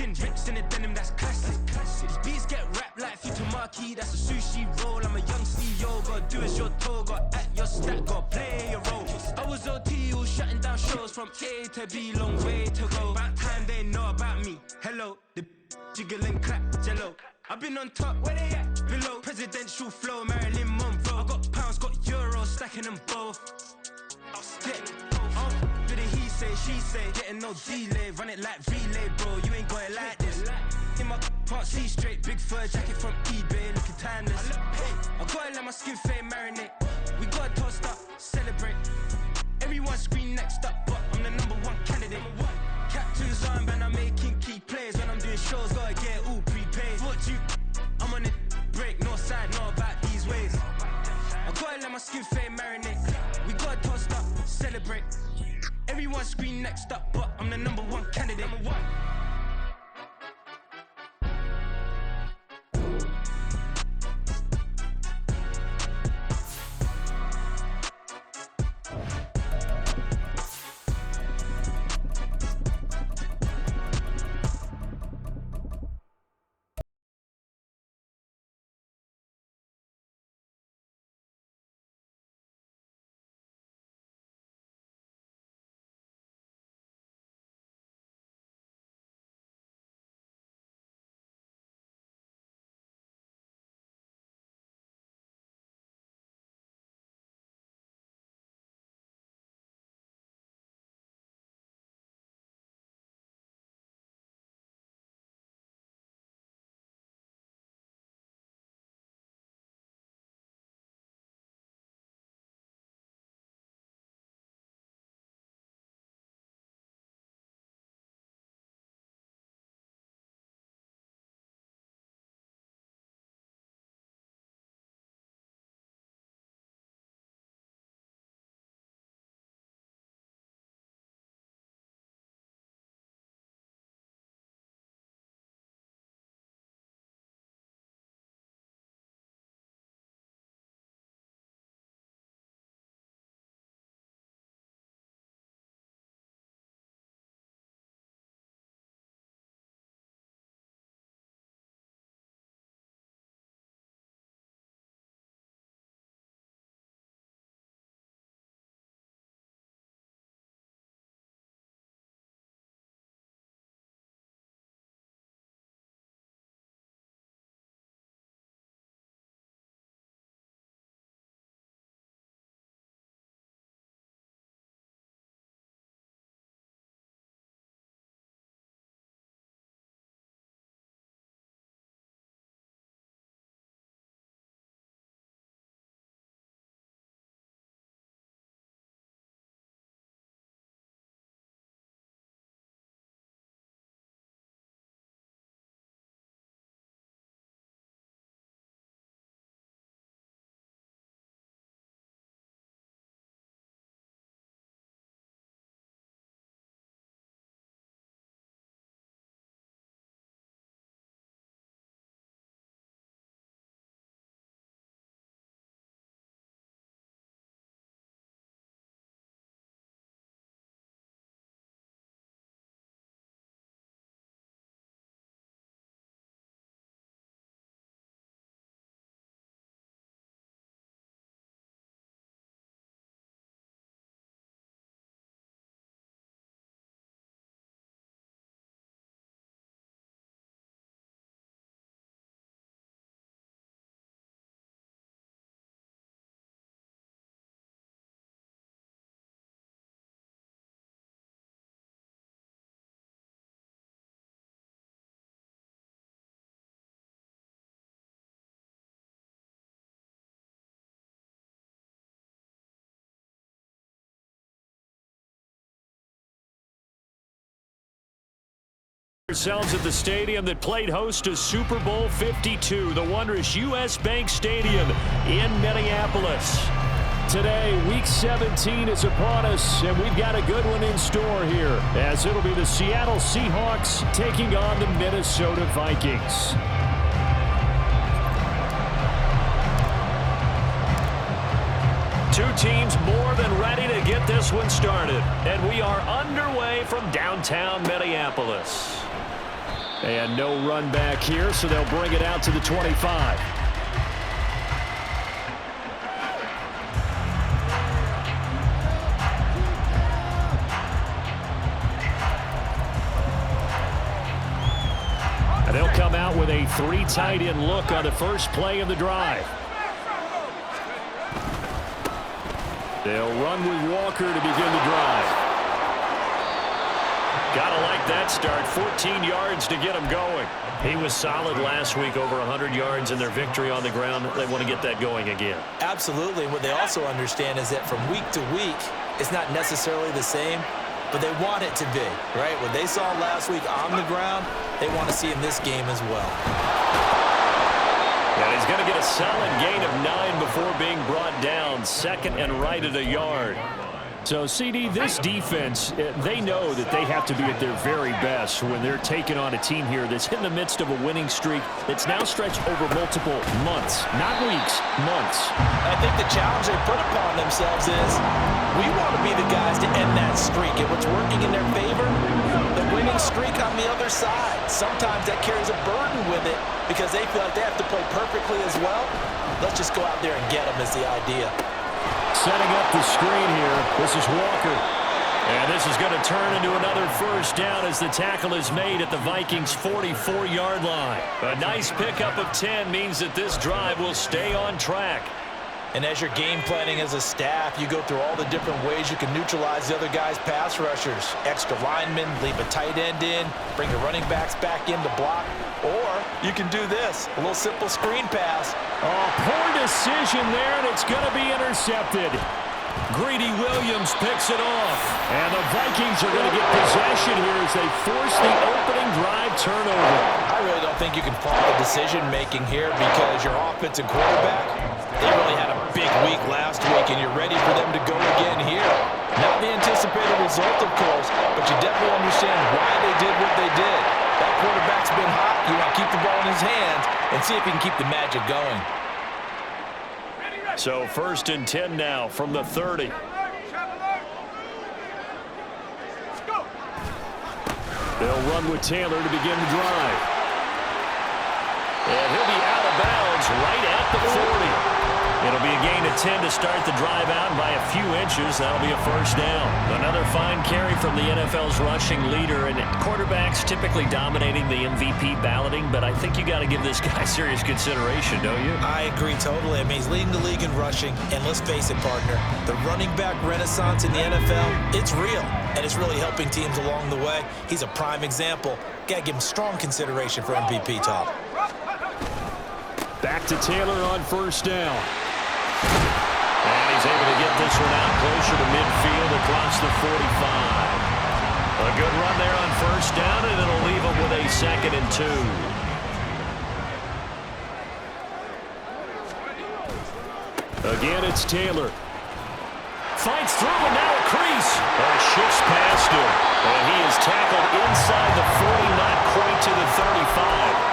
chin, rips in the denim, that's classic. These beats get wrapped like future marquee, that's a sushi roll. I'm a young CEO, gotta do as you're told, gotta act your stat, gotta play your role. I was OT, all shutting down shows from A to B, long way to go. About time they know about me. Hello, the jiggle and clap, jello. I've been on top, where they at? Below, presidential flow, Marilyn Monroe. I got pounds, got euros, stacking them both. Bit of he say, she say, getting no delay, run it like relay, bro. You ain't got it like this. In my part C straight, big fur jacket from eBay, looking timeless. I gotta let my skin fade marinate. We gotta toast up, celebrate. Everyone scream next up, but I'm the #1 candidate. Captain's armband, I'm making key plays. When I'm doing shows, gotta get it all prepaid. What you? I'm on it, break, no side, know about these ways. I gotta let my skin fade marinate. We gotta toast up, celebrate. Everyone scream next up, but I'm the #1 candidate. Ourselves at the stadium that played host to Super Bowl 52, the wondrous U.S. Bank Stadium in Minneapolis. Today, Week 17 is upon us, and we've got a good one in store here, as it'll be the Seattle Seahawks taking on the Minnesota Vikings. Two teams more than ready to get this one started, and we are underway from downtown Minneapolis. And no run back here, so they'll bring it out to the 25. And they'll come out with a 3 tight end look on the first play of the drive. They'll run with Walker to begin the drive. Gotta like that start. 14 yards to get him going. He was solid last week, over 100 yards in their victory on the ground. They want to get that going again. Absolutely. What they also understand is that from week to week, it's not necessarily the same, but they want it to be, right? What they saw last week on the ground, they want to see in this game as well. And he's going to get a solid gain of 9 before being brought down. Second and right at a yard. So, CD, this defense, they know that they have to be at their very best when they're taking on a team here that's in the midst of a winning streak that's now stretched over multiple months, not weeks, months. I think the challenge they put upon themselves is we want to be the guys to end that streak. And what's working in their favor, the winning streak on the other side. Sometimes that carries a burden with it because they feel like they have to play perfectly as well. Let's just go out there and get them is the idea. Setting up the screen here. This is Walker. And this is going to turn into another first down as the tackle is made at the Vikings' 44-yard line. A nice pickup of 10 means that this drive will stay on track. And as you're game planning as a staff, you go through all the different ways you can neutralize the other guy's pass rushers. Extra linemen, leave a tight end in, bring the running backs back in to block. Or you can do this, a little simple screen pass. Oh, poor decision there, and it's going to be intercepted. Greedy Williams picks it off. And the Vikings are going to get possession here as they force the opening drive turnover. I really don't think you can fault the decision-making here because your offensive quarterback, they really had a big week last week, and you're ready for them to go again here. Not the anticipated result, of course, but you definitely understand why they did what they did. That quarterback's been hot. You want to keep the ball in his hands and see if he can keep the magic going. So 1st and 10 now from the 30. They'll run with Taylor to begin the drive. And he'll be out of bounds right at the 40. It'll be a gain of 10 to start the drive out by a few inches. That'll be a first down. Another fine carry from the NFL's rushing leader. And quarterbacks typically dominating the MVP balloting, but I think you got to give this guy serious consideration, don't you? I agree totally. I mean, he's leading the league in rushing. And let's face it, partner, the running back renaissance in the NFL, it's real. And it's really helping teams along the way. He's a prime example. Got to give him strong consideration for MVP talk. Back to Taylor on first down. And he's able to get this one out closer to midfield across the 45. A good run there on first down, and it'll leave him with a 2nd and 2. Again, it's Taylor. Fights through, and now a crease. Shifts past him. And he is tackled inside the 40, not quite to the 35.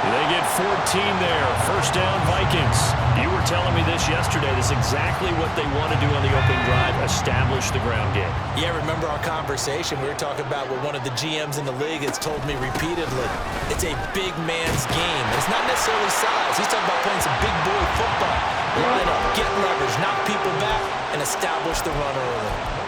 They get 14 there. First down, Vikings. You were telling me this yesterday. This is exactly what they want to do on the opening drive, establish the ground game. Yeah, remember our conversation? We were talking about what one of the GMs in the league has told me repeatedly. It's a big man's game. It's not necessarily size. He's talking about playing some big boy football. Line up, get leverage, knock people back, and establish the run early.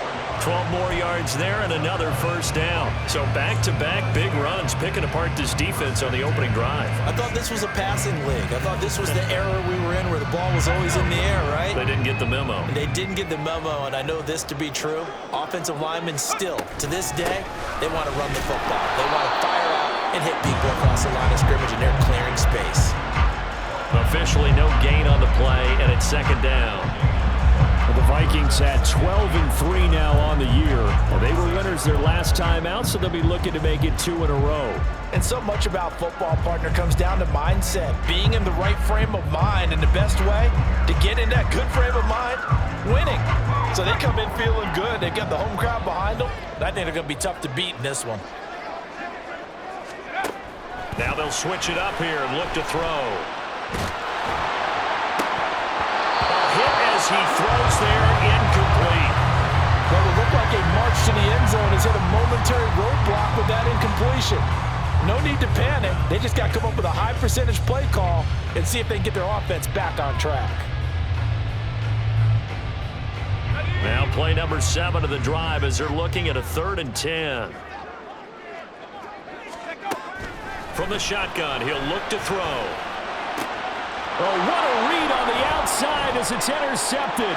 12 more yards there and another first down. So back-to-back big runs, picking apart this defense on the opening drive. I thought this was a passing league. I thought this was the era we were in where the ball was always in the air, right? They didn't get the memo. They didn't get the memo, and I know this to be true. Offensive linemen still, to this day, they want to run the football. They want to fire out and hit people across the line of scrimmage, and they're clearing space. Officially no gain on the play, and it's 2nd down. The Vikings had 12-3 now on the year. Well, they were winners their last time out, so they'll be looking to make it 2 in a row. And so much about football, partner, comes down to mindset. Being in the right frame of mind, and the best way to get in that good frame of mind, winning. So they come in feeling good. They got the home crowd behind them. I think they're going to be tough to beat in this one. Now they'll switch it up here and look to throw. He throws there, incomplete. Well, it looked like a march to the end zone has hit a momentary roadblock with that incompletion. No need to panic. They just got to come up with a high percentage play call and see if they can get their offense back on track. Now play number 7 of the drive as they're looking at a 3rd and 10. From the shotgun, he'll look to throw. Oh, what a read on the outside as it's intercepted.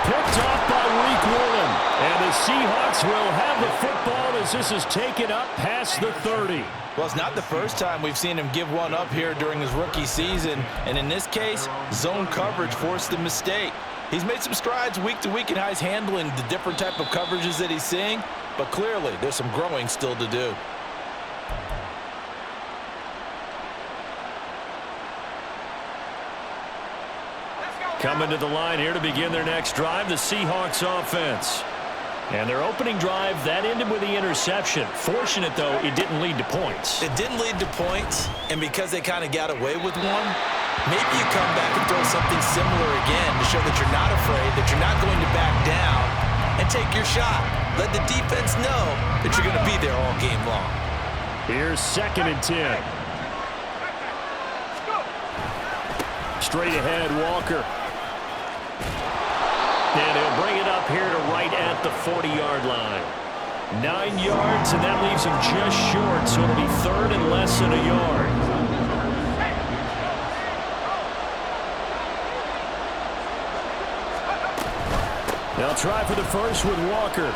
Picked off by Reek Woolen. And the Seahawks will have the football as this is taken up past the 30. Well, it's not the first time we've seen him give one up here during his rookie season. And in this case, zone coverage forced the mistake. He's made some strides week to week in how he's handling the different type of coverages that he's seeing. But clearly, there's some growing still to do. Coming to the line here to begin their next drive, the Seahawks offense. And their opening drive, that ended with the interception. Fortunate, though, it didn't lead to points. It didn't lead to points, and because they kind of got away with one, maybe you come back and throw something similar again to show that you're not afraid, that you're not going to back down, and take your shot. Let the defense know that you're going to be there all game long. Here's 2nd and 10. Straight ahead, Walker. And he'll bring it up here to right at the 40-yard line. 9 yards, and that leaves him just short, so it'll be 3rd and less than a yard. They'll try for the first with Walker.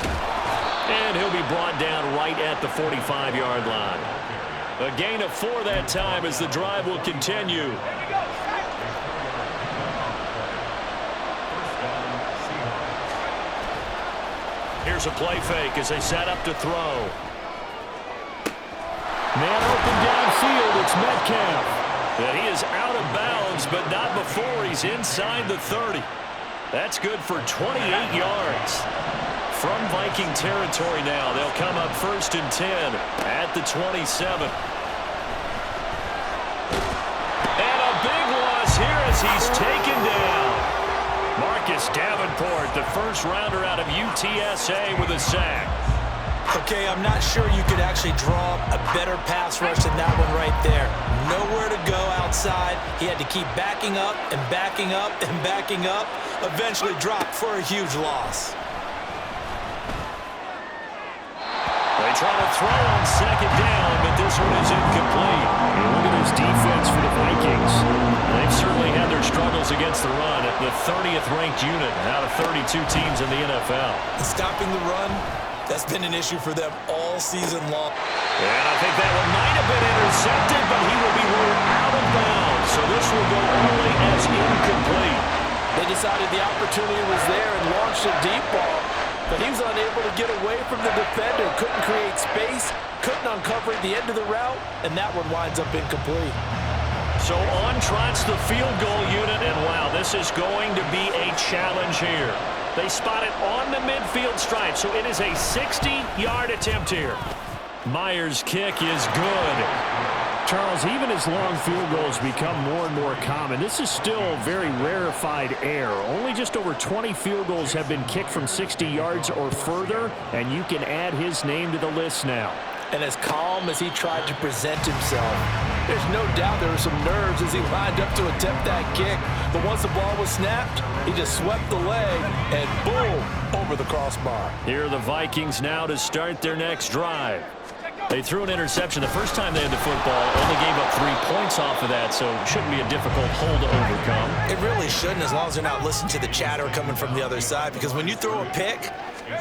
And he'll be brought down right at the 45-yard line. A gain of 4 that time as the drive will continue. Here's a play fake as they set up to throw. Man open downfield, it's Metcalf. And he is out of bounds, but not before he's inside the 30. That's good for 28 yards. From Viking territory now, they'll come up 1st and 10 at the 27. And a big loss here as he's taken down. Marcus Davenport, the first rounder out of UTSA with a sack. Okay, I'm not sure you could actually draw a better pass rush than that one right there. Nowhere to go outside. He had to keep backing up and backing up and backing up. Eventually dropped for a huge loss. They try to throw on 2nd down, but this one is incomplete. And look at this defense for the Vikings. They've certainly had their struggles against the run at the 30th ranked unit out of 32 teams in the NFL. And stopping the run, that's been an issue for them all season long. And I think that one might have been intercepted, but he will be ruled out of bounds. So this will go only as incomplete. They decided the opportunity was there and launched a deep ball, but he was unable to get away from the defender, couldn't create space, couldn't uncover the end of the route, and that one winds up incomplete. So on trots the field goal unit, and wow, this is going to be a challenge here. They spot it on the midfield stripe, so it is a 60-yard attempt here. Myers' kick is good. Charles, even as long field goals become more and more common, this is still very rarefied air. Only just over 20 field goals have been kicked from 60 yards or further, and you can add his name to the list now. And as calm as he tried to present himself, there's no doubt there were some nerves as he lined up to attempt that kick. But once the ball was snapped, he just swept the leg and boom, over the crossbar. Here are the Vikings now to start their next drive. They threw an interception the first time they had the football, only gave up 3 points off of that, so it shouldn't be a difficult hole to overcome. It really shouldn't, as long as they're not listening to the chatter coming from the other side, because when you throw a pick,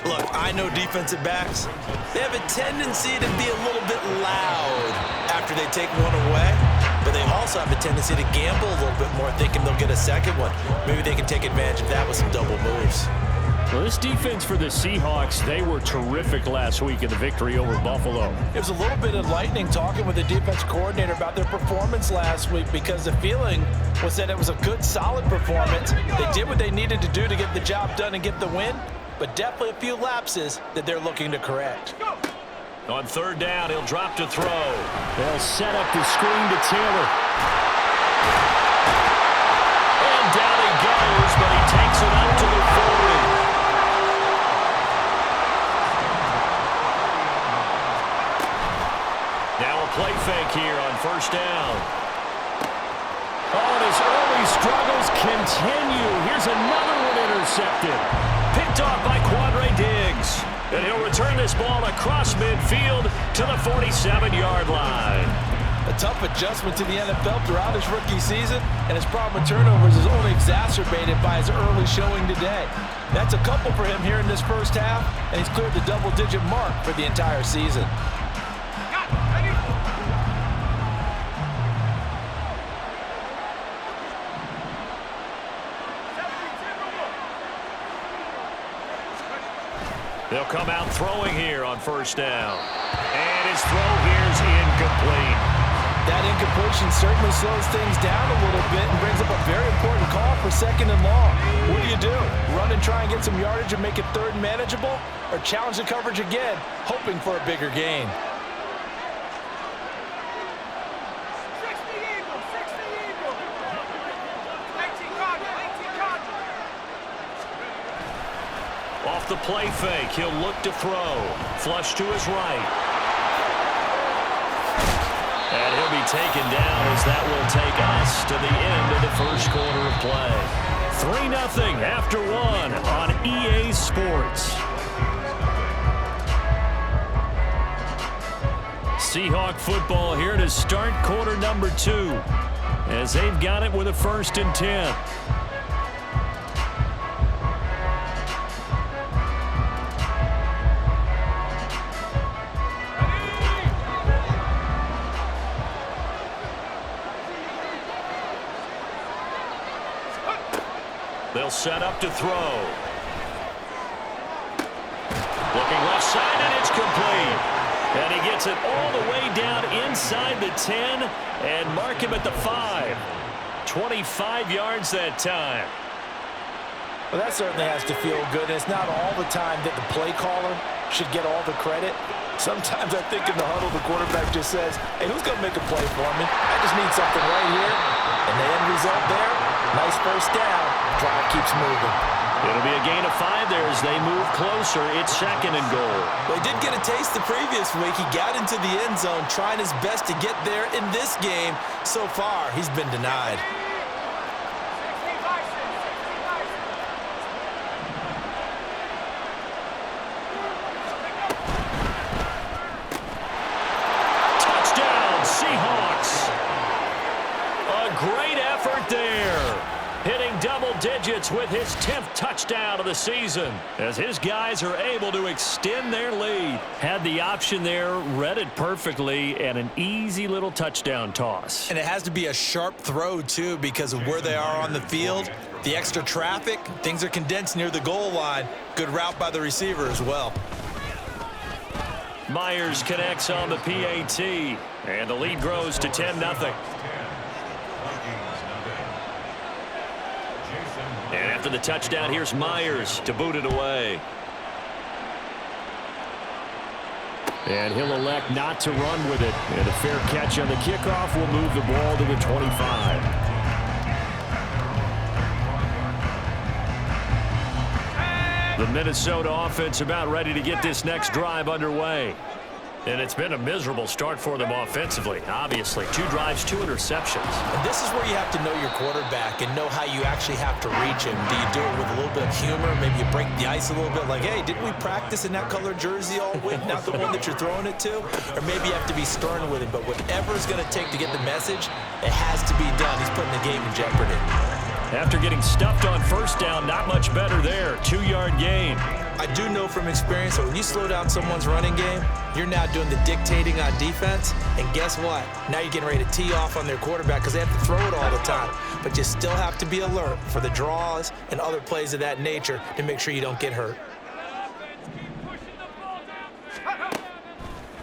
look, I know defensive backs, they have a tendency to be a little bit loud after they take one away, but they also have a tendency to gamble a little bit more, thinking they'll get a second one. Maybe they can take advantage of that with some double moves. Well, this defense for the Seahawks, they were terrific last week in the victory over Buffalo. It was a little bit enlightening talking with the defense coordinator about their performance last week, because the feeling was that it was a good, solid performance. They did what they needed to do to get the job done and get the win, but definitely a few lapses that they're looking to correct. On 3rd down, he'll drop to throw. They'll set up the screen to Taylor. And down he goes, but he takes it up to the 40. Now a play fake here on first down. Oh, and his early struggles continue. Here's another one intercepted. Picked off by Quandre Diggs. And he'll return this ball across midfield to the 47-yard line. A tough adjustment to the NFL throughout his rookie season, and his problem with turnovers is only exacerbated by his early showing today. That's a couple for him here in this first half, and he's cleared the double-digit mark for the entire season. They'll come out throwing here on first down. And his throw here's incomplete. That incompletion certainly slows things down a little bit and brings up a very important call for second and long. What do? Run and try and get some yardage and make it third and manageable? Or challenge the coverage again, hoping for a bigger gain? Off the play fake, he'll look to throw. Flush to his right. And he'll be taken down as that will take us to the end of the first quarter of play. 3-0 after one on EA Sports. Seahawk football here to start quarter number 2 as they've got it with a 1st and 10. They'll set up to throw. Looking left side, and it's complete. And he gets it all the way down inside the 10 and mark him at the 5. 25 yards that time. Well, that certainly has to feel good, and it's not all the time that the play caller should get all the credit. Sometimes I think in the huddle, the quarterback just says, hey, who's going to make a play for me? I just need something right here. And the end result there, nice first down. Drive keeps moving. It'll be a gain of 5 there as they move closer. It's 2nd and goal. Well, he did get a taste the previous week. He got into the end zone, trying his best to get there in this game. So far, he's been denied. Touchdown, Seahawks. A great effort there. Hitting double digits with his 10th touchdown of the season as his guys are able to extend their lead. Had the option there, read it perfectly, and an easy little touchdown toss. And it has to be a sharp throw, too, because of where they are on the field. The extra traffic, things are condensed near the goal line. Good route by the receiver as well. Myers connects on the PAT, and the lead grows to 10-0. And after the touchdown, here's Myers to boot it away. And he'll elect not to run with it. And a fair catch on the kickoff will move the ball to the 25. The Minnesota offense about ready to get this next drive underway. And it's been a miserable start for them offensively, obviously. 2 drives, 2 interceptions. And this is where you have to know your quarterback and know how you actually have to reach him. Do you do it with a little bit of humor? Maybe you break the ice a little bit like, hey, didn't we practice in that color jersey all week? Not the one that you're throwing it to? Or maybe you have to be stern with him. But whatever it's going to take to get the message, it has to be done. He's putting the game in jeopardy. After getting stuffed on first down, not much better there. 2-yard gain. I do know from experience that when you slow down someone's running game, you're now doing the dictating on defense. And guess what? Now you're getting ready to tee off on their quarterback because they have to throw it all the time. But you still have to be alert for the draws and other plays of that nature to make sure you don't get hurt.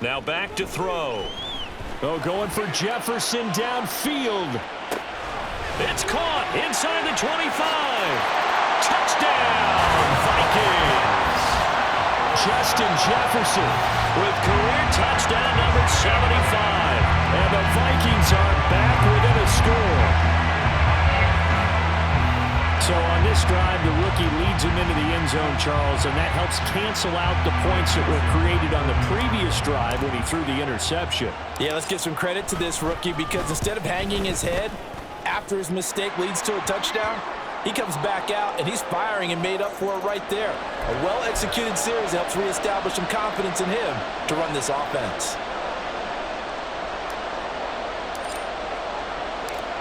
Now back to throw. Oh, going for Jefferson downfield. It's caught inside the 25. Touchdown, Vikings. Justin Jefferson with career touchdown number 75. And the Vikings are back within a score. So on this drive, the rookie leads him into the end zone, Charles, and that helps cancel out the points that were created on the previous drive when he threw the interception. Yeah, let's give some credit to this rookie because instead of hanging his head after his mistake leads to a touchdown, he comes back out and he's firing and made up for it right there. A well-executed series helps reestablish some confidence in him to run this offense.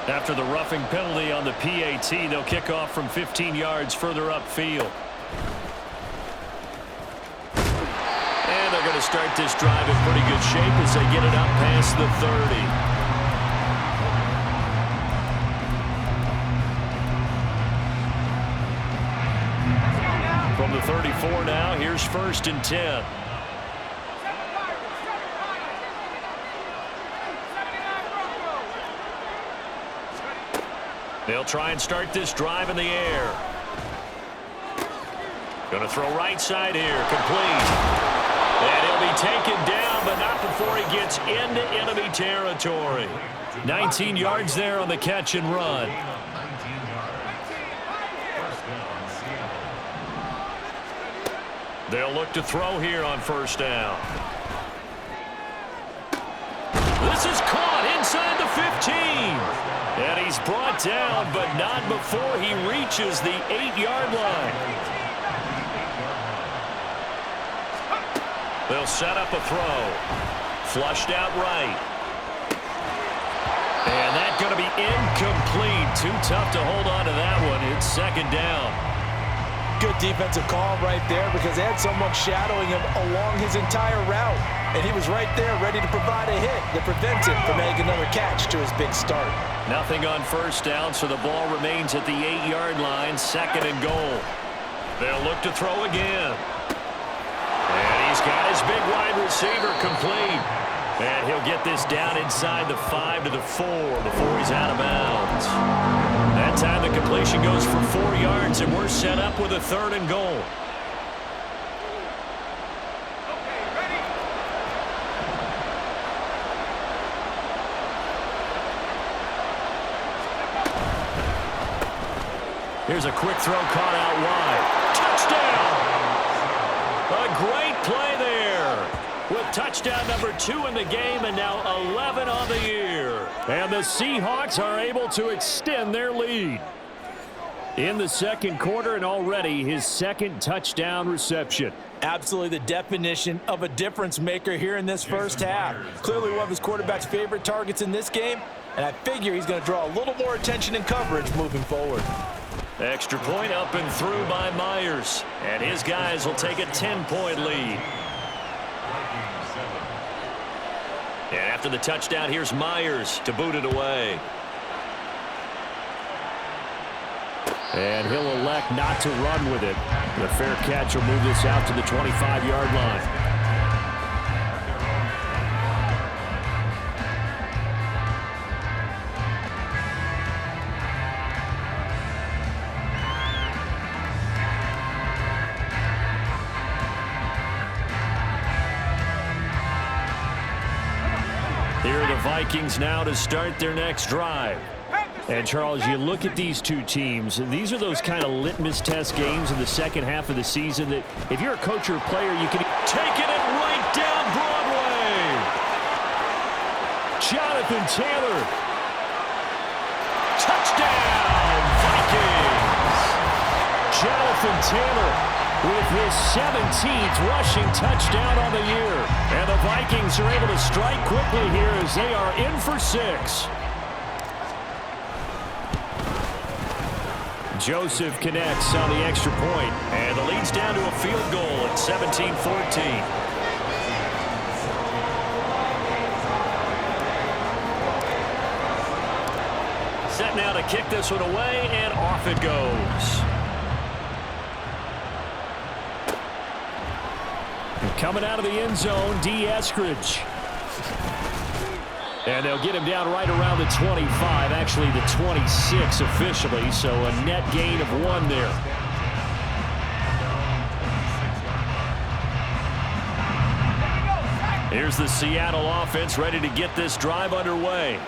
After the roughing penalty on the PAT, they'll kick off from 15 yards further upfield. And they're going to start this drive in pretty good shape as they get it up past the 30. From the 34 now, here's 1st and 10. They'll try and start this drive in the air. Going to throw right side here, complete. And he'll be taken down, but not before he gets into enemy territory. 19 yards there on the catch and run. They'll look to throw here on 1st down. This is caught inside the 15. And he's brought down, but not before he reaches the 8-yard line. They'll set up a throw. Flushed out right. And that's going to be incomplete. Too tough to hold on to that one. It's 2nd down. Good defensive call right there because they had someone shadowing him along his entire route. And he was right there ready to provide a hit that prevents him from making another catch to his big start. Nothing on 1st down, so the ball remains at the 8-yard line, 2nd and goal. They'll look to throw again. And he's got his big wide receiver complete. And he'll get this down inside the 5 to the 4 before he's out of bounds. That time the completion goes for 4 yards, and we're set up with a 3rd and goal. Here's a quick throw caught out wide. Touchdown! A great play there. With touchdown number 2 in the game and now 11 on the year. And the Seahawks are able to extend their lead. In the 2nd quarter and already his 2nd touchdown reception. Absolutely the definition of a difference maker here in this 1st half. Clearly one of his quarterback's favorite targets in this game. And I figure he's going to draw a little more attention and coverage moving forward. Extra point up and through by Myers. And his guys will take a 10-point lead. And after the touchdown, here's Myers to boot it away. And he'll elect not to run with it. The fair catch will move this out to the 25-yard line. Here are the Vikings now to start their next drive. And, Charles, you look at these two teams, and these are those kind of litmus test games in the 2nd half of the season that if you're a coach or a player, you can take it right down Broadway. Jonathan Taylor. Touchdown, Vikings. Jonathan Taylor with his 17th rushing touchdown on the year. And the Vikings are able to strike quickly here as they are in for 6. Joseph connects on the extra point, and the lead's down to a field goal at 17-14. Set now to kick this one away, and off it goes. And coming out of the end zone, D. Eskridge. And they'll get him down right around the 25, actually the 26 officially, so a net gain of 1 there. Here's the Seattle offense ready to get this drive underway.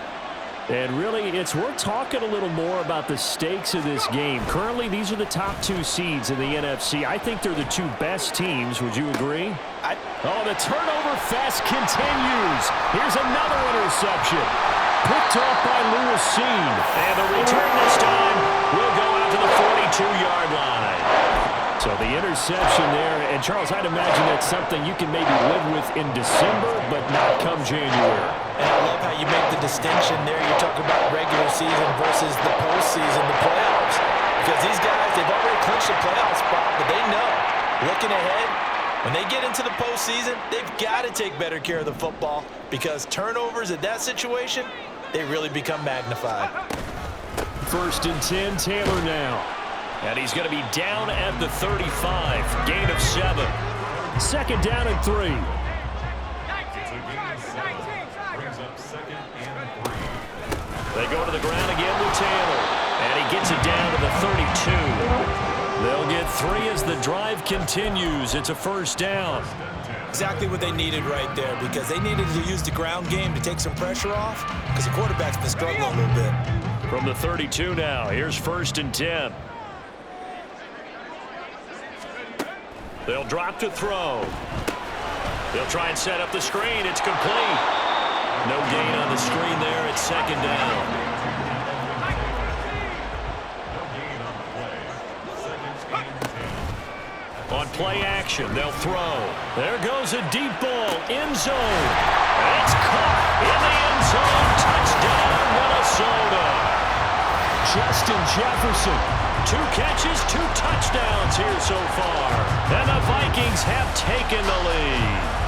And really, it's worth talking a little more about the stakes of this game. Currently, these are the top 2 seeds in the NFC. I think they're the 2 best teams. Would you agree? Oh, the turnover fest continues. Here's another interception. Picked off by Lewis Seen. And the return this time will go out to the 42-yard line. So the interception there. And, Charles, I'd imagine that's something you can maybe live with in December, but not come January. And I love how you make the distinction there. You talk about regular season versus the postseason, the playoffs. Because these guys, they've already clinched a playoff spot, but they know, looking ahead, when they get into the postseason, they've got to take better care of the football because turnovers at that situation, they really become magnified. 1st and 10, Taylor now. And he's going to be down at the 35. Gain of 7. 2nd down and 3. They go to the ground again with Taylor. And he gets it down to the 32. They'll get 3 as the drive continues. It's a 1st down. Exactly what they needed right there because they needed to use the ground game to take some pressure off because the quarterback's been struggling a little bit. From the 32 now, here's 1st and 10. They'll drop to throw. They'll try and set up the screen. It's complete. No gain on the screen there. It's 2nd down. On play action, they'll throw. There goes a deep ball. End zone. It's caught in the end zone. Touchdown, Minnesota. Justin Jefferson. 2 catches, 2 touchdowns here so far. And the Vikings have taken the lead.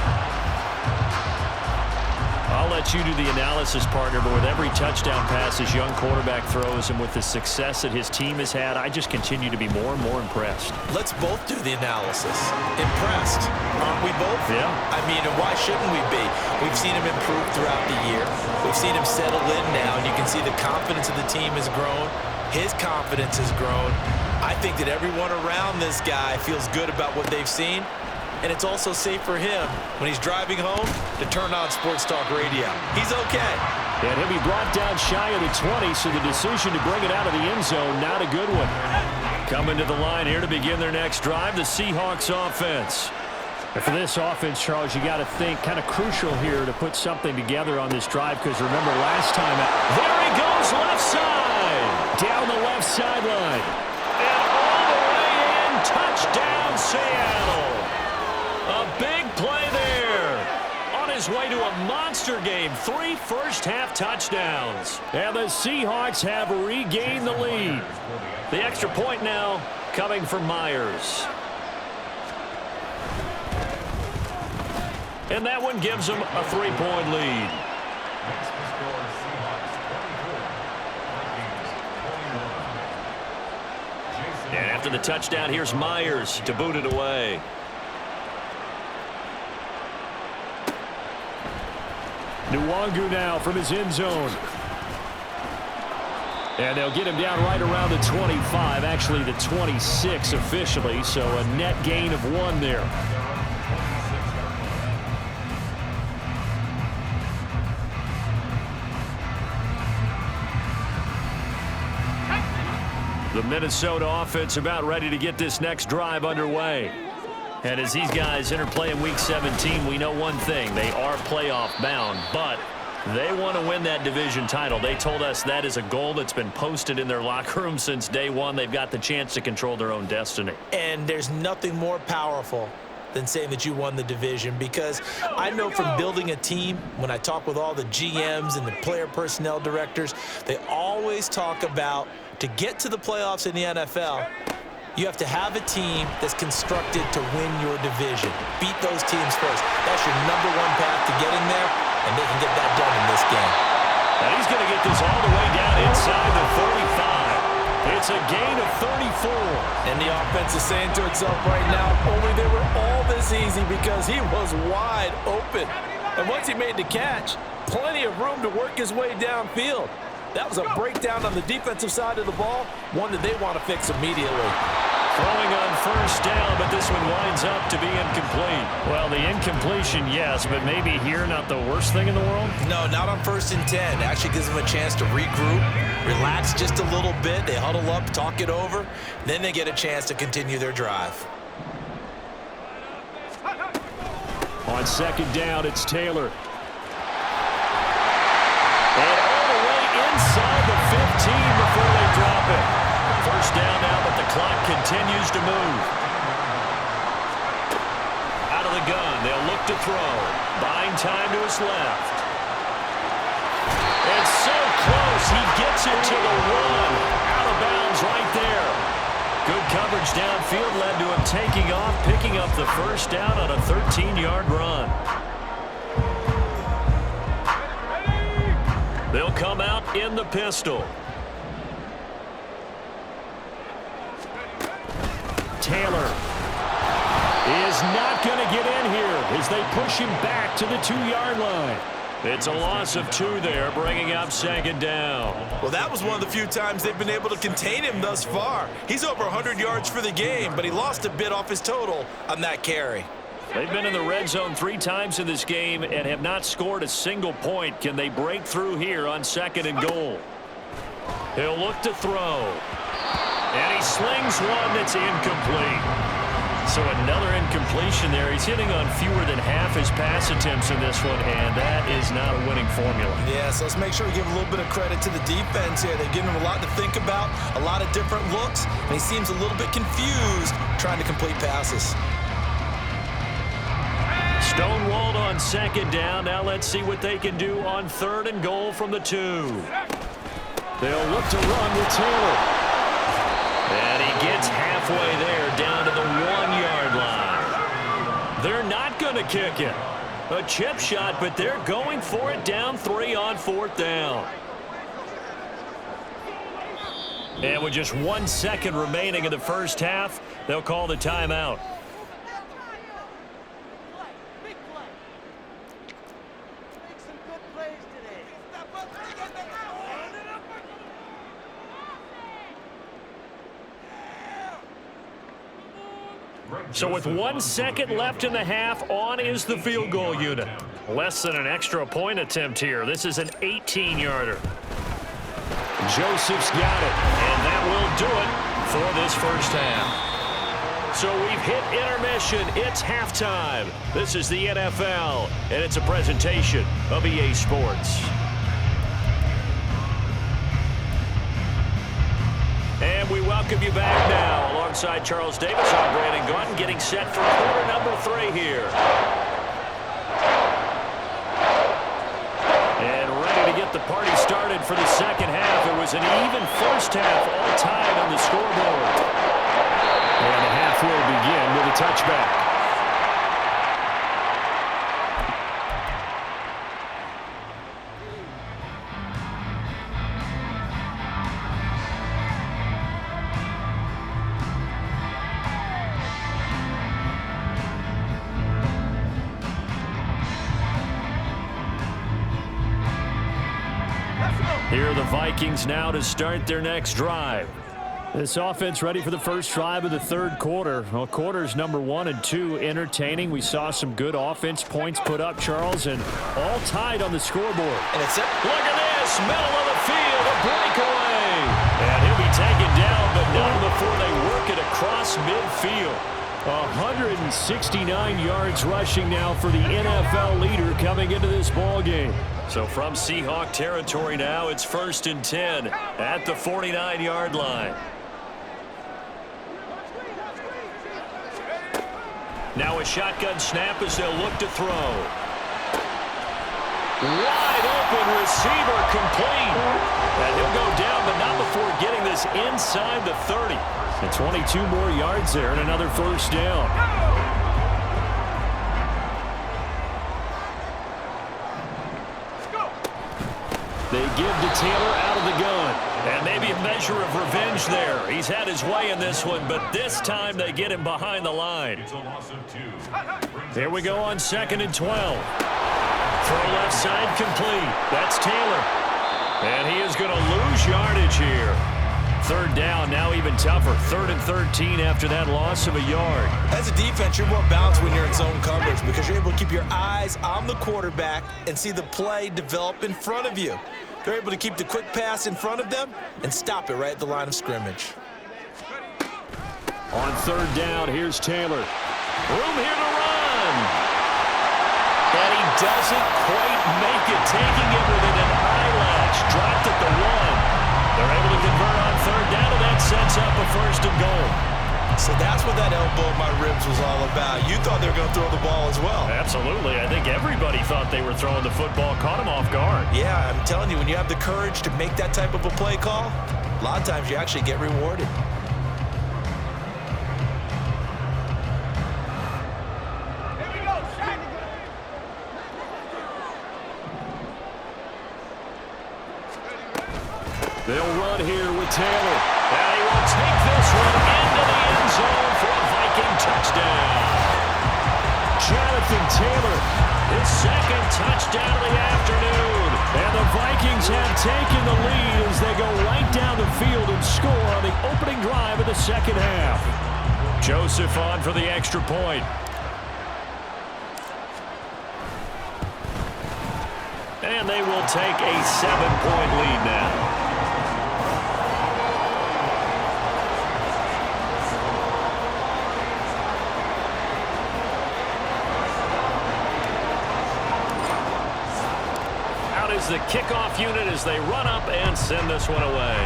I'll let you do the analysis, partner, but with every touchdown pass his young quarterback throws and with the success that his team has had, I just continue to be more and more impressed. Let's both do the analysis. Impressed, aren't we both? Yeah. I mean, and why shouldn't we be? We've seen him improve throughout the year. We've seen him settle in now, and you can see the confidence of the team has grown. His confidence has grown. I think that everyone around this guy feels good about what they've seen. And it's also safe for him when he's driving home to turn on Sports Talk Radio. He's okay. And he'll be brought down shy of the 20, so the decision to bring it out of the end zone, not a good one. Coming to the line here to begin their next drive, the Seahawks offense. And for this offense, Charles, you got to think kind of crucial here to put something together on this drive because remember last time, there he goes left side, down the left sideline. And all the way in, touchdown Seattle. A big play there. On his way to a monster game. 3 first-half touchdowns. And the Seahawks have regained the lead. The extra point now coming from Myers. And that one gives them a 3-point lead. And after the touchdown, here's Myers to boot it away. Nwangu now from his end zone. And they'll get him down right around the 25, actually the 26 officially, so a net gain of 1 there. The Minnesota offense about ready to get this next drive underway. And as these guys interplay in Week 17, we know one thing. They are playoff bound, but they want to win that division title. They told us that is a goal that's been posted in their locker room since day one. They've got the chance to control their own destiny. And there's nothing more powerful than saying that you won the division because I know from building a team, when I talk with all the GMs and the player personnel directors, they always talk about to get to the playoffs in the NFL, you have to have a team that's constructed to win your division. Beat those teams first. That's your #1 path to getting there, and they can get that done in this game. And he's going to get this all the way down inside the 45. It's a gain of 34. And the offense is saying to itself right now, only they were all this easy because he was wide open. And once he made the catch, plenty of room to work his way downfield. That was a breakdown on the defensive side of the ball, one that they want to fix immediately. Throwing on first down, but this one winds up to be incomplete. Well, the incompletion, yes, but maybe here not the worst thing in the world? No, not on 1st and 10. Actually gives them a chance to regroup, relax just a little bit. They huddle up, talk it over. Then they get a chance to continue their drive. On 2nd down, it's Taylor. And all the way inside the 15 before they drop it. First down now, but the clock continues to move. Out of the gun, they'll look to throw. Buying time to his left. And so close, he gets it to the 1. Out of bounds right there. Good coverage downfield led to him taking off, picking up the first down on a 13-yard run. They'll come out in the pistol. Taylor is not going to get in here as they push him back to the 2-yard line. It's a loss of 2 there, bringing up 2nd down. Well, that was one of the few times they've been able to contain him thus far. He's over 100 yards for the game, but he lost a bit off his total on that carry. They've been in the red zone 3 times in this game and have not scored a single point. Can they break through here on 2nd and goal? He'll look to throw. And he slings one that's incomplete. So another incompletion there. He's hitting on fewer than half his pass attempts in this one, and that is not a winning formula. Yeah, so let's make sure we give a little bit of credit to the defense here. They've given him a lot to think about, a lot of different looks, and he seems a little bit confused trying to complete passes. Stonewalled on 2nd down. Now let's see what they can do on 3rd and goal from the 2. They'll look to run with Taylor. And he gets halfway there down to the 1-yard line. They're not going to kick it. A chip shot, but they're going for it down 3 on 4th down. And with just 1 second remaining in the first half, they'll call the timeout. So with 1 second left in the half, on is the field goal unit. Less than an extra point attempt here. This is an 18-yarder. Joseph's got it, and that will do it for this first half. So we've hit intermission. It's halftime. This is the NFL, and it's a presentation of EA Sports. And we welcome you back now. Alongside Charles Davis, I'm Brandon Gautin, getting set for quarter number 3 here. And ready to get the party started for the second half. It was an even first half, all tied on the scoreboard. And the half will begin with a touchback. Here are the Vikings now to start their next drive. This offense ready for the first drive of the 3rd quarter. Well, quarters number 1 and 2 entertaining. We saw some good offense points put up, Charles, and all tied on the scoreboard. And it's it. Look at this, middle of the field, a breakaway. And he'll be taken down, but not before they work it across midfield. 169 yards rushing now for the NFL leader coming into this ball game. So from Seahawk territory now, it's 1st and 10 at the 49-yard line. Now a shotgun snap as they'll look to throw. Wide open receiver complete. And he'll go down, but not before getting this inside the 30. And 22 more yards there and another first down. They give to Taylor out of the gun. And maybe a measure of revenge there. He's had his way in this one, but this time they get him behind the line. Here we go on 2nd and 12. Throw left side complete. That's Taylor. And he is going to lose yardage here. Third down, now even tougher. 3rd and 13 after that loss of a yard. As a defense, you're more balanced when you're in zone coverage because you're able to keep your eyes on the quarterback and see the play develop in front of you. They're able to keep the quick pass in front of them and stop it right at the line of scrimmage. On 3rd down, here's Taylor. Room here to run. And he doesn't quite make it, taking it within an eyelash. Dropped at the 1. They're able to convert on 3rd down, and that sets up a 1st and goal. So that's what that elbow in my ribs was all about. You thought they were going to throw the ball as well. Absolutely. I think everybody thought they were throwing the football, caught him off guard. Yeah, I'm telling you, when you have the courage to make that type of a play call, a lot of times you actually get rewarded. They'll run here with Taylor. And he will take this one into the end zone for a Viking touchdown. Jonathan Taylor, his 2nd touchdown of the afternoon. And the Vikings have taken the lead as they go right down the field and score on the opening drive of the 2nd half. Joseph on for the extra point. And they will take a 7-point lead now. The kickoff unit as they run up and send this one away.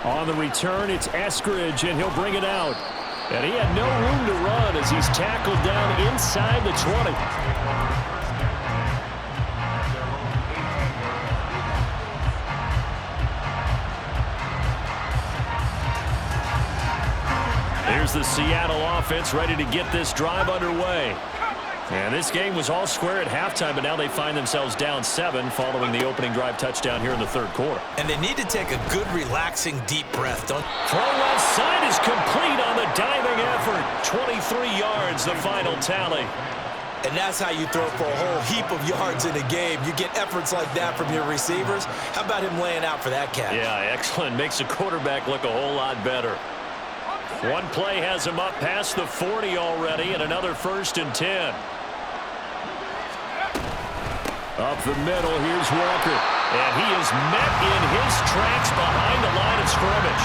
On the return, it's Eskridge, and he'll bring it out. And he had no room to run as he's tackled down inside the 20. Here's the Seattle offense ready to get this drive underway. And this game was all square at halftime, but now they find themselves down 7 following the opening drive touchdown here in the 3rd quarter. And they need to take a good, relaxing, deep breath. Throw left side is complete on the diving effort. 23 yards, the final tally. And that's how you throw for a whole heap of yards in a game. You get efforts like that from your receivers. How about him laying out for that catch? Yeah, excellent. Makes the quarterback look a whole lot better. One play has him up past the 40 already, and another 1st and 10. Up the middle, here's Walker. And he is met in his tracks behind the line of scrimmage.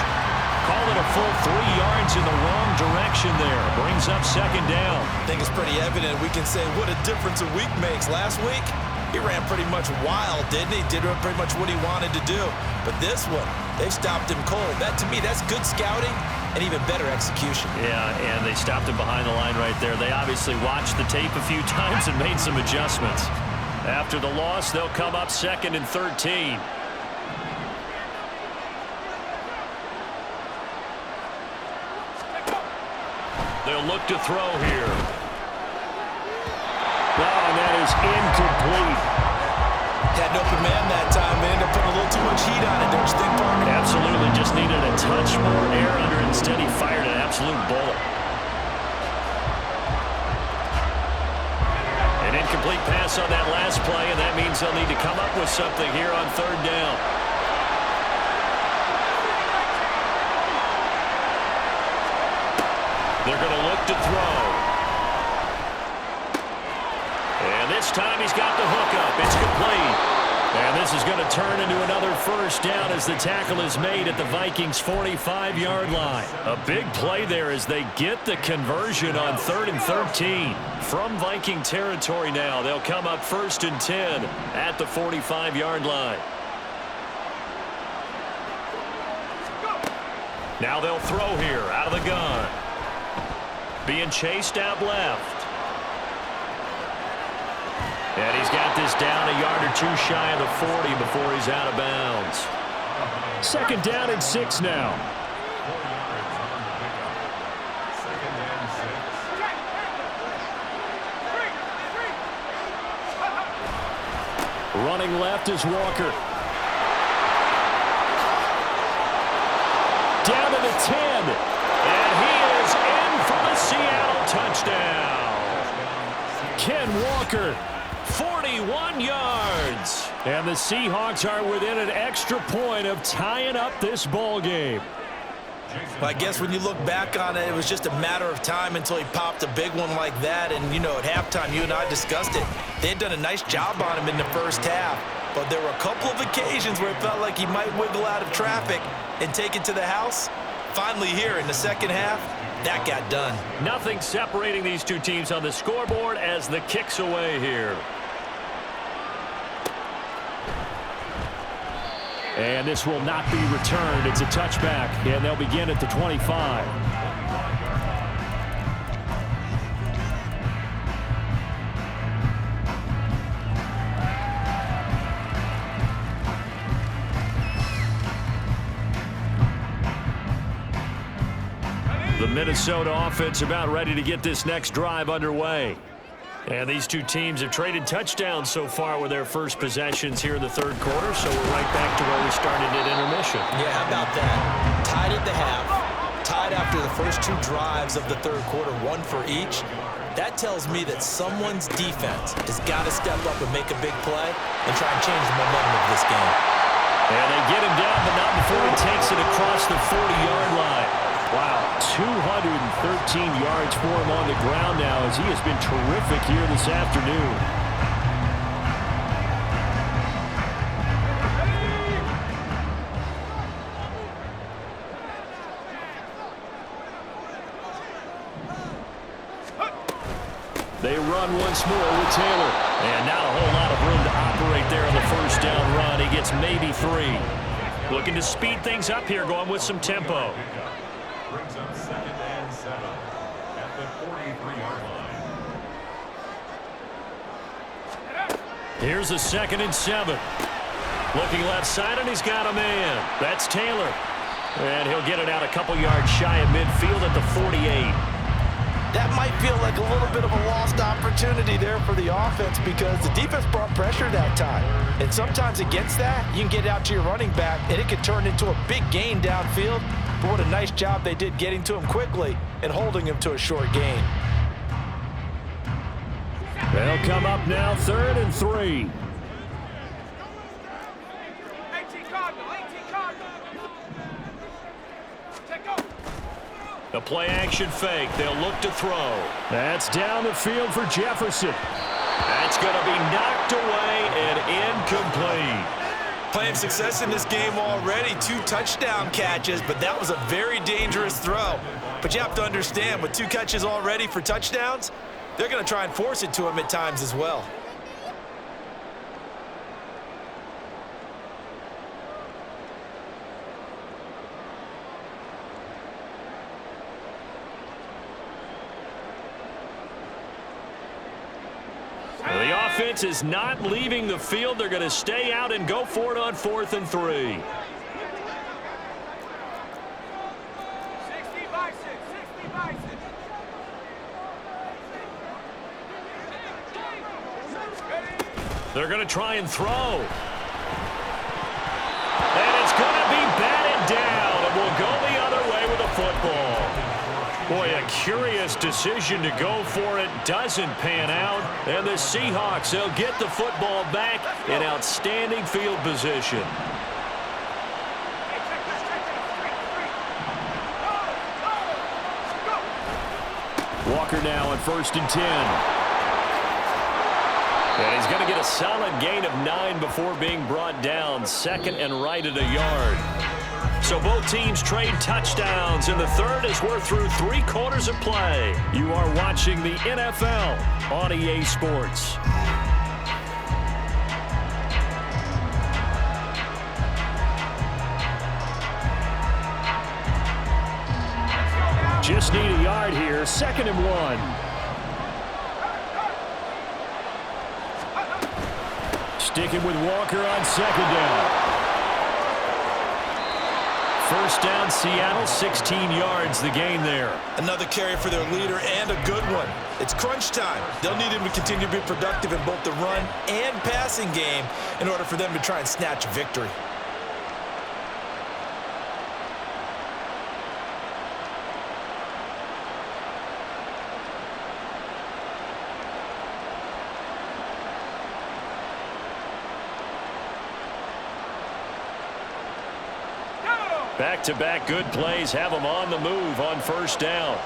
Call it a full 3 yards in the wrong direction there. Brings up 2nd down. I think it's pretty evident. We can say what a difference a week makes. Last week, he ran pretty much wild, didn't he? Did pretty much what he wanted to do. But this one, they've stopped him cold. That, to me, that's good scouting and even better execution. Yeah, and they stopped him behind the line right there. They obviously watched the tape a few times and made some adjustments. After the loss, they'll come up 2nd and 13. They'll look to throw here. Oh, and that is incomplete. Had an open man that time. They ended up putting a little too much heat on it, don't you think, partner? Absolutely. Just needed a touch more air under it. Instead, he fired an absolute bullet. An incomplete pass on that last play, and that means they'll need to come up with something here on 3rd down. They're going to look to throw. And this time he's got the hook up. It's complete. And this is going to turn into another 1st down as the tackle is made at the Vikings' 45-yard line. A big play there as they get the conversion on 3rd and 13. From Viking territory now, they'll come up 1st and 10 at the 45-yard line. Now they'll throw here out of the gun. Being chased out left. And he's got this down a yard or 2 shy of the 40 before he's out of bounds. 2nd down and 6 now. Running left is Walker. Down to the 10. And he is in for the Seattle touchdown. Ken Walker 41 yards. And the Seahawks are within an extra point of tying up this ball game. Well, I guess when you look back on it, it was just a matter of time until he popped a big one like that. And, you know, at halftime, you and I discussed it. They had done a nice job on him in the first half. But there were a couple of occasions where it felt like he might wiggle out of traffic and take it to the house. Finally here in the second half, that got done. Nothing separating these two teams on the scoreboard as the kick's away here. And this will not be returned. It's a touchback, and they'll begin at the 25. The Minnesota offense about ready to get this next drive underway. And these two teams have traded touchdowns so far with their first possessions here in the third quarter, so we're right back to where we started at intermission. Yeah, how about that? Tied at the half, tied after the first two drives of the third quarter, one for each. That tells me that someone's defense has got to step up and make a big play and try and change the momentum of this game. And they get him down, but not before he takes it across the 40-yard line. Wow, 213 yards for him on the ground now as he has been terrific here this afternoon. They run once more with Taylor. And not a whole lot of room to operate there on the first down run. He gets maybe 3. Looking to speed things up here, going with some tempo. Brings up 2nd and 7 at the 43-yard line. Here's a 2nd and 7. Looking left side, and he's got a man. That's Taylor. And he'll get it out a couple yards shy of midfield at the 48. That might feel like a little bit of a lost opportunity there for the offense because the defense brought pressure that time. And sometimes against that, you can get out to your running back, and it could turn into a big gain downfield. But what a nice job they did getting to him quickly and holding him to a short gain. They'll come up now 3rd and 3. The play-action fake. They'll look to throw. That's down the field for Jefferson. That's going to be knocked away and incomplete. Playing success in this game already. 2 touchdown catches, but that was a very dangerous throw. But you have to understand, with 2 catches already for touchdowns, they're going to try and force it to him at times as well. The offense is not leaving the field. They're going to stay out and go for it on 4th and 3. They're going to try and throw. And it's going to be batted down, and we'll go the other way with the football. Boy, a curious decision to go for it. Doesn't pan out. And the Seahawks, they'll get the football back in outstanding field position. Walker now on 1st and 10. And he's going to get a solid gain of 9 before being brought down. 2nd and right at a yard. So both teams trade touchdowns, and the third as we're through 3 quarters of play. You are watching the NFL on EA Sports. Just need a yard here. 2nd and 1. Sticking with Walker on 2nd down. 1st down, Seattle, 16 yards, the gain there. Another carry for their leader and a good one. It's crunch time. They'll need him to continue to be productive in both the run and passing game in order for them to try and snatch a victory. Back-to-back good plays have them on the move on first down.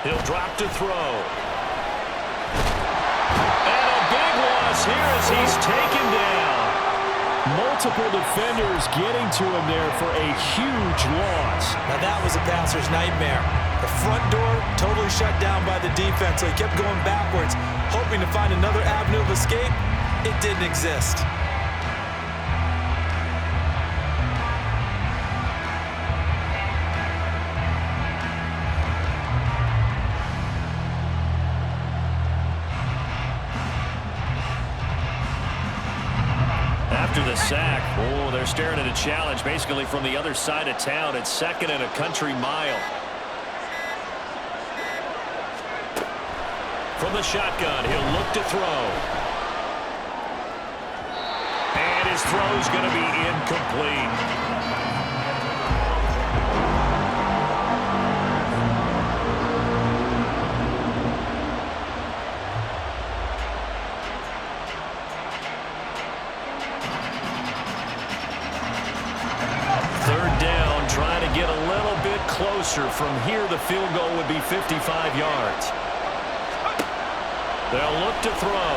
He'll drop to throw. And a big loss here as he's taken down. Multiple defenders getting to him there for a huge loss. Now that was a passer's nightmare. The front door totally shut down by the defense, so he kept going backwards, hoping to find another avenue of escape. It didn't exist. After the sack, they're staring at a challenge basically from the other side of town. It's 2nd and a country mile. From the shotgun, he'll look to throw. And his throw's going to be incomplete. Trying to get a little bit closer. From here, the field goal would be 55 yards. They'll look to throw.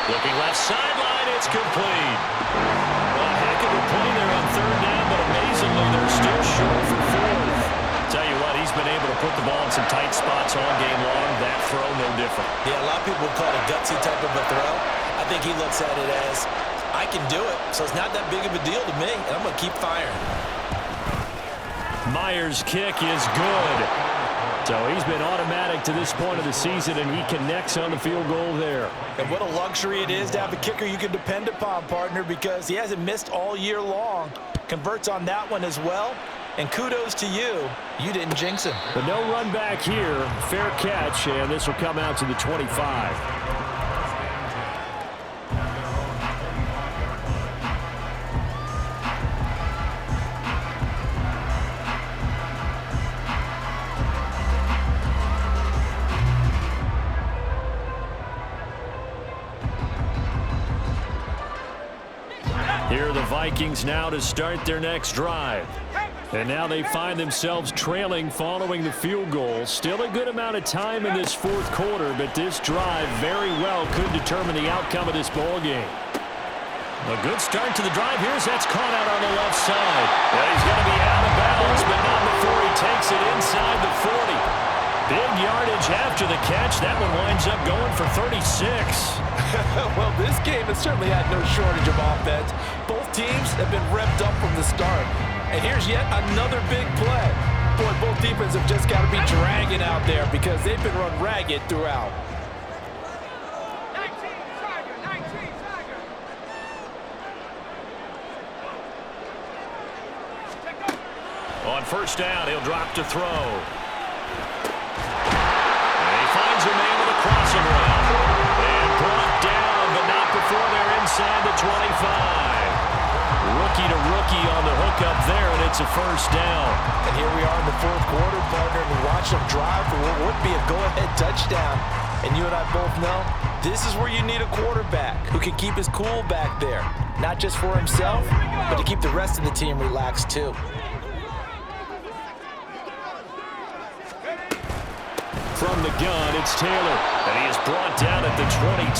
Looking left sideline, it's complete. Well, a heck of a play there on 3rd down, but amazingly, they're still short for 4th. Tell you what, he's been able to put the ball in some tight spots all game long. That throw, no different. Yeah, a lot of people call it a gutsy type of a throw. I think he looks at it as, I can do it, so it's not that big of a deal to me, and I'm going to keep firing. Myers' kick is good. So he's been automatic to this point of the season, and he connects on the field goal there. And what a luxury it is to have a kicker you can depend upon, partner, because he hasn't missed all year long. Converts on that one as well, and kudos to you. You didn't jinx him. But no run back here. Fair catch, and this will come out to the 25. Here are the Vikings now to start their next drive. And now they find themselves trailing following the field goal. Still a good amount of time in this 4th quarter, but this drive very well could determine the outcome of this ball game. A good start to the drive. That's caught out on the left side. Yeah, he's going to be out of bounds, but not before he takes it inside the 40. Big yardage after the catch. That one winds up going for 36. Well, this game has certainly had no shortage of offense. Both teams have been revved up from the start. And here's yet another big play. Boy, both defenses have just got to be dragging out there because they've been run ragged throughout. On first down, he'll drop to throw. And he finds a man with a crossing route. And brought down, but not before they're inside the 25. Rookie to rookie on the hook up there, and it's a first down. And here we are in the 4th quarter, partner, and we watch them drive for what would be a go-ahead touchdown. And you and I both know this is where you need a quarterback who can keep his cool back there. Not just for himself, but to keep the rest of the team relaxed too. From the gun, it's Taylor. And he is brought down at the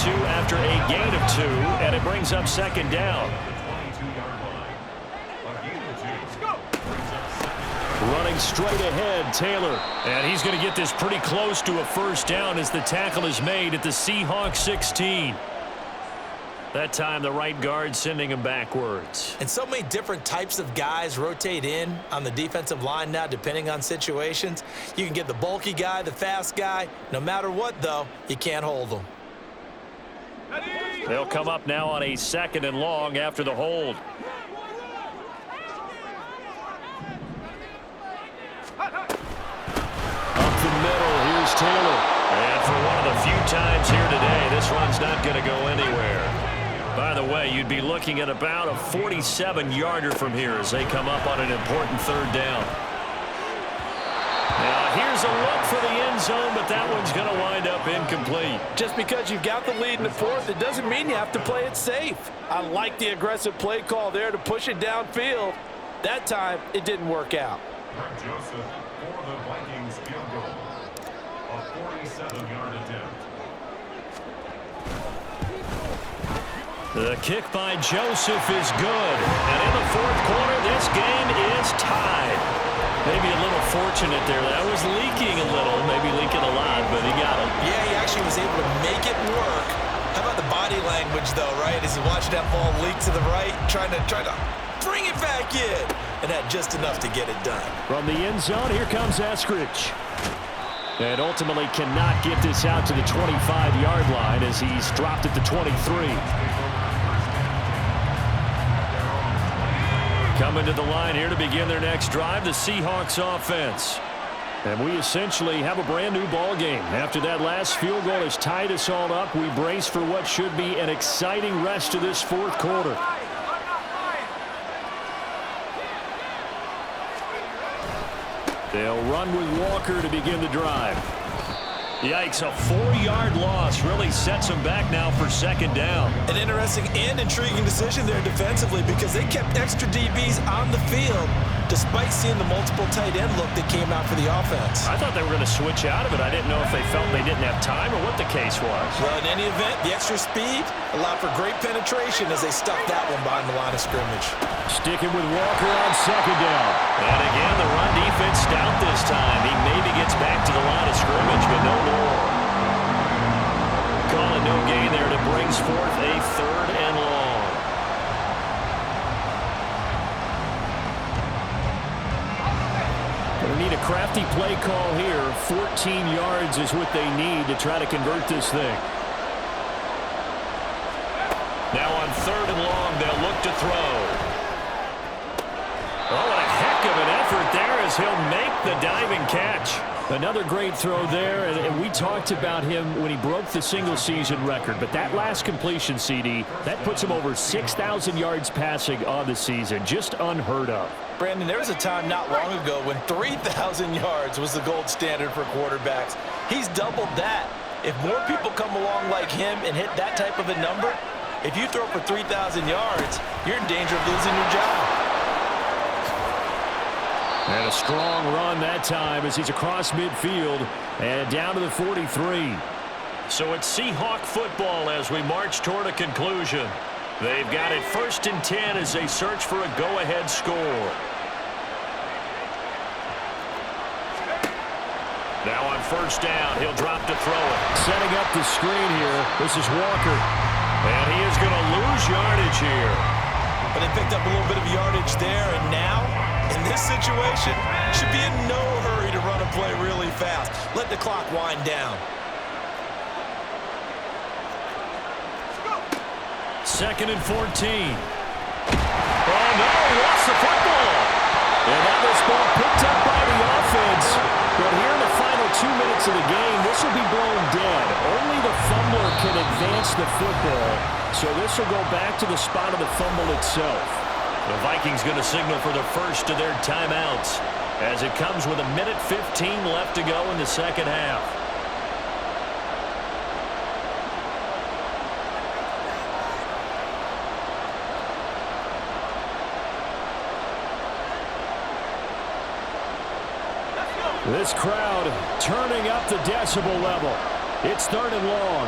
22 after a gain of 2, and it brings up 2nd down. Running straight ahead, Taylor. And he's going to get this pretty close to a first down as the tackle is made at the Seahawks 16. That time, the right guard sending him backwards. And so many different types of guys rotate in on the defensive line now, depending on situations. You can get the bulky guy, the fast guy. No matter what, though, you can't hold them. They'll come up now on a 2nd and long after the hold. Up the middle, here's Taylor. And for one of the few times here today, this run's not going to go anywhere. By the way, you'd be looking at about a 47-yarder from here as they come up on an important 3rd down. Now Here's a look for the end zone, but that one's going to wind up incomplete. Just because you've got the lead in the fourth, it doesn't mean you have to play it safe. I like the aggressive play call there to push it downfield. That time, it didn't work out. Joseph for the Vikings field goal. A 47-yard attempt. The kick by Joseph is good. And in the fourth quarter, this game is tied. Maybe a little fortunate there. That was leaking a little, maybe leaking a lot, but he got it. Yeah, he actually was able to make it work. How about the body language, though, right? As he watched that ball leak to the right, trying to bring it back in, and had just enough to get it done. From the end zone, here comes Eskridge. And ultimately cannot get this out to the 25-yard line as he's dropped at the 23. Coming to the line here to begin their next drive, the Seahawks offense. And we essentially have a brand new ball game. After that last field goal has tied us all up, we brace for what should be an exciting rest of this fourth quarter. They'll run with Walker to begin the drive. Yikes, a 4-yard loss really sets them back now for second down. An interesting and intriguing decision there defensively because they kept extra DBs on the field despite seeing the multiple tight end look that came out for the offense. I thought they were going to switch out of it. I didn't know if they felt they didn't have time or what the case was. Well, in any event, the extra speed allowed for great penetration as they stuck that one behind the line of scrimmage. Sticking with Walker on second down. And again, the run defense stout this time. He maybe gets back to the line of scrimmage, but no more. Calling no gain there that brings forth a 3rd and long. They need a crafty play call here. 14 yards is what they need to try to convert this thing. Now on 3rd and long, they'll look to throw. Oh, what a heck of an effort there as he'll make the diving catch. Another great throw there, and we talked about him when he broke the single-season record. But that last completion, CD, that puts him over 6,000 yards passing on the season. Just unheard of. Brandon, there was a time not long ago when 3,000 yards was the gold standard for quarterbacks. He's doubled that. If more people come along like him and hit that type of a number, if you throw for 3,000 yards, you're in danger of losing your job. And a strong run that time as he's across midfield and down to the 43. So it's Seahawk football as we march toward a conclusion. They've got it 1st and 10 as they search for a go-ahead score. Now on 1st down, he'll drop to throw it. Setting up the screen here, this is Walker. And he is going to lose yardage here. But they picked up a little bit of yardage there, and now, in this situation, should be in no hurry to run a play really fast. Let the clock wind down. 2nd and 14. Oh, no, he lost the football. And that was ball picked up by the offense. But here in the final 2 minutes of the game, this will be blown dead. Only the fumbler can advance the football. So this will go back to the spot of the fumble itself. The Vikings going to signal for the first of their timeouts as it comes with 1:15 left to go in the second half. This crowd turning up the decibel level. It's 3rd and long.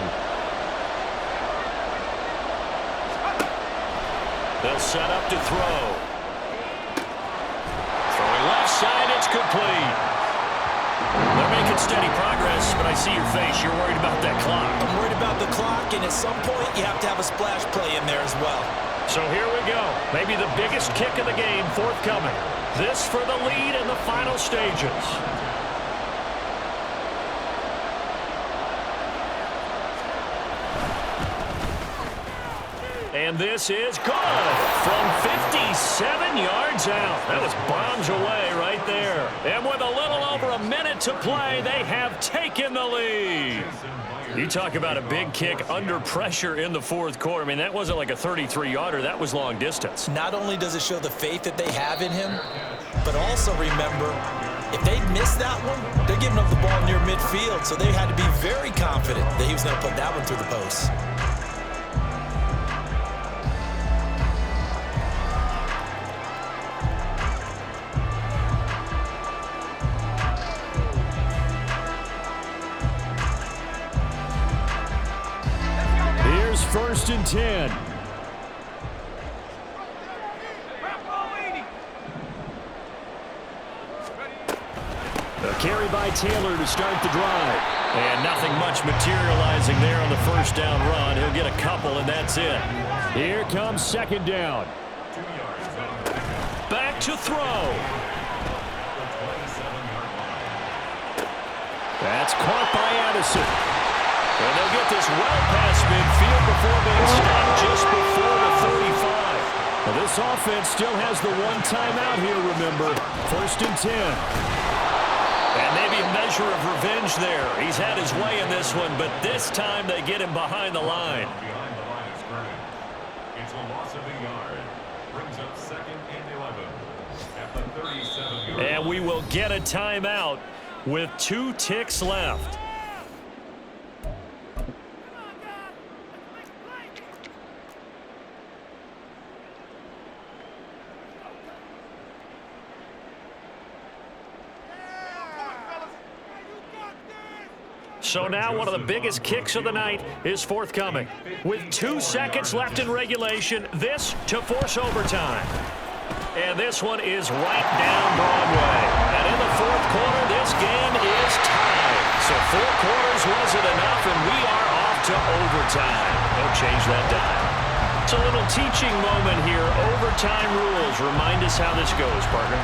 They'll set up to throw. Throwing left side, it's complete. They're making steady progress, but I see your face. You're worried about that clock. I'm worried about the clock, and at some point, you have to have a splash play in there as well. So here we go. Maybe the biggest kick of the game forthcoming. This for the lead in the final stages. And this is good from 57 yards out. That was bombs away right there. And with a little over a minute to play, they have taken the lead. You talk about a big kick under pressure in the fourth quarter. I mean, that wasn't like a 33-yarder. That was long distance. Not only does it show the faith that they have in him, but also remember, If they missed that one, they're giving up the ball near midfield, so they had to be very confident that he was going to put that one through the post. Here's 1st and 10. A carry by Taylor to start the drive. And nothing much materializing there on the 1st down run. He'll get a couple, and that's it. Here comes 2nd down. Back to throw. That's caught by Addison. And they'll get this well past midfield before being stopped just before the 35. Well, this offense still has the one timeout here, remember. 1st and 10. And maybe a measure of revenge there. He's had his way in this one, but this time they get him behind the line. Behind the line of scrimmage. It's a loss of a yard. Brings up 2nd and 11 at the 37-yard line. And we will get a timeout with 2 ticks left. So now one of the biggest kicks of the night is forthcoming. With 2 seconds left in regulation, this to force overtime. And this one is right down Broadway. And in the 4th quarter, this game is tied. So 4 quarters wasn't enough, and we are off to overtime. Don't change that dime. It's a little teaching moment here. Overtime rules. Remind us how this goes, partner.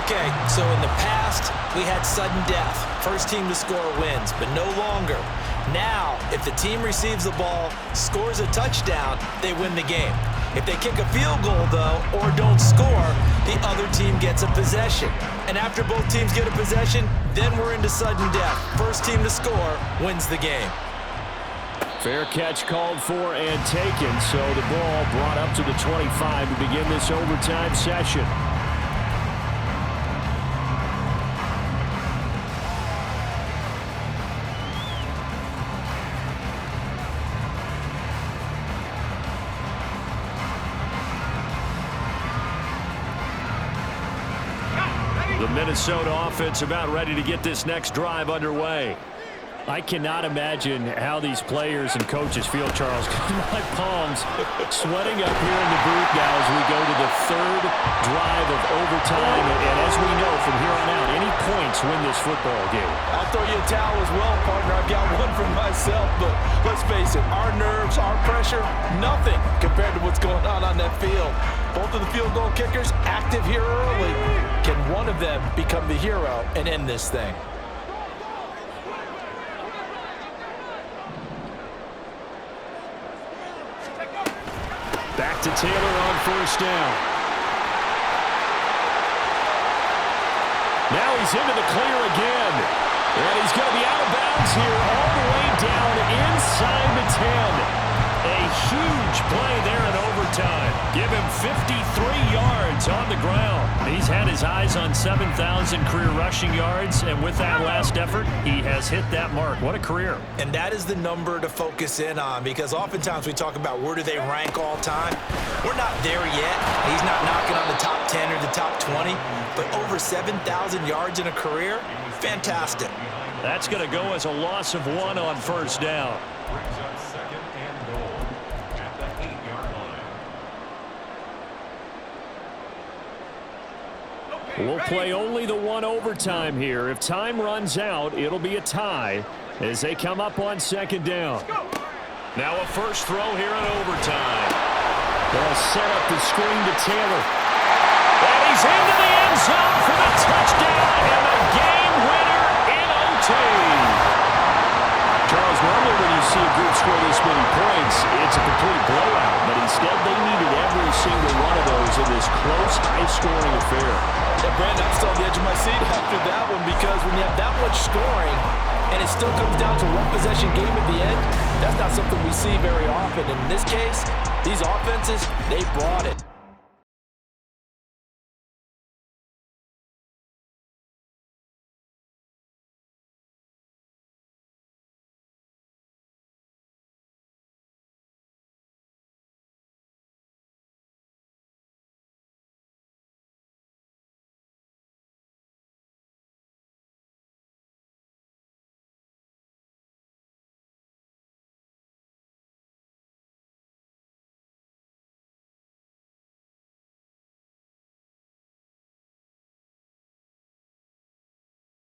Okay, so in the past, we had sudden death. First team to score wins, but no longer. Now, if the team receives the ball, scores a touchdown, they win the game. If they kick a field goal, though, or don't score, the other team gets a possession. And after both teams get a possession, then we're into sudden death. First team to score wins the game. Fair catch called for and taken, so the ball brought up to the 25 to begin this overtime session. The Minnesota offense about ready to get this next drive underway. I cannot imagine how these players and coaches feel, Charles. My palms sweating up here in the booth now as we go to the 3rd drive of overtime. And as we know from here on out, any points win this football game. I'll throw you a towel as well, partner. I've got one for myself, but let's face it, our nerves, our pressure, nothing compared to what's going on that field. Both of the field goal kickers active here early. Can one of them become the hero and end this thing? Back to Taylor on 1st down. Now he's into the clear again. And he's going to be out of bounds here all the way down inside the 10. A huge play there in overtime. Give him 53 yards on the ground. He's had his eyes on 7,000 career rushing yards, and with that last effort, he has hit that mark. What a career. And that is the number to focus in on, because oftentimes we talk about where do they rank all time. We're not there yet. He's not knocking on the top 10 or the top 20, but over 7,000 yards in a career, fantastic. That's going to go as a loss of 1 on 1st down. Brings up 2nd and goal at the 8-yard line. We'll play only the 1 overtime here. If time runs out, it'll be a tie as they come up on 2nd down. Now a first throw here in overtime. They'll set up the screen to Taylor. And he's into the end zone for the touchdown and the game winner in OT. Charles, normally when you see a group score this many points, it's a complete blowout. But instead, they needed every single one of those in this close, high-scoring affair. Yeah, Brandon, I'm still on the edge of my seat after that one, because when you have that much scoring and it still comes down to one possession game at the end, that's not something we see very often. In this case, these offenses, they brought it.